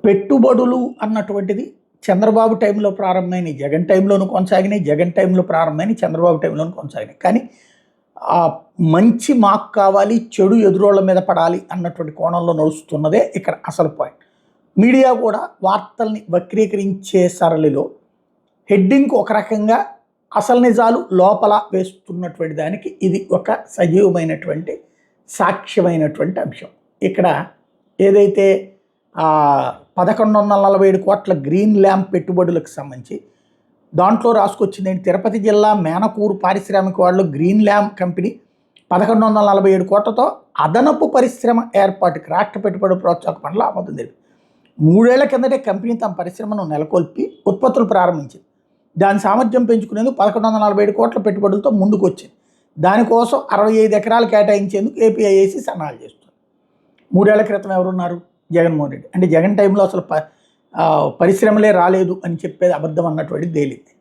పెట్టుబడులు అన్నటువంటిది చంద్రబాబు టైంలో ప్రారంభమైనవి, జగన్ టైంలోనూ కొనసాగినాయి, జగన్ టైంలో ప్రారంభమైనవి, చంద్రబాబు టైంలోనూ కొనసాగినాయి. కానీ మంచి మాకు కావాలి, చెడు ఎదురోళ్ళ మీద పడాలి అన్నటువంటి కోణంలో నడుస్తున్నదే ఇక్కడ అసలు పాయింట్. మీడియా కూడా వార్తల్ని వక్రీకరించే సరళిలో హెడ్డింగ్కి ఒక రకంగా అసలు నిజాలు లోపల వేస్తున్నటువంటి దానికి ఇది ఒక సజీవమైనటువంటి సాక్ష్యమైనటువంటి అంశం. ఇక్కడ ఏదైతే 1147 కోట్ల గ్రీన్ ల్యాంప్ పెట్టుబడులకు సంబంధించి దాంట్లో రాసుకొచ్చింది ఏంటి, తిరుపతి జిల్లా మేనకూరు పారిశ్రామిక వాళ్ళు గ్రీన్ ల్యాంప్ కంపెనీ 1147 కోట్లతో అదనపు పరిశ్రమ ఏర్పాటుకి రాష్ట్ర పెట్టుబడి ప్రోత్సాహక ఫండ్లో ఆమోదం తెలిపి 3 ఏళ్ల కిందటే కంపెనీ తమ పరిశ్రమను నెలకొల్పి ఉత్పత్తులు ప్రారంభించింది. దాని సామర్థ్యం పెంచుకునేందుకు 1147 కోట్ల పెట్టుబడులతో ముందుకు వచ్చింది. దానికోసం 65 ఎకరాలు కేటాయించేందుకు ఏపీఐఏసీ సన్నాహాలు చేస్తుంది. 3 ఏళ్ల క్రితం ఎవరున్నారు? జగన్మోహన్ రెడ్డి. అంటే జగన్ టైంలో అసలు పరిశ్రమలే రాలేదు అని చెప్పేది అబద్ధం అన్నటువంటిది తేలింది.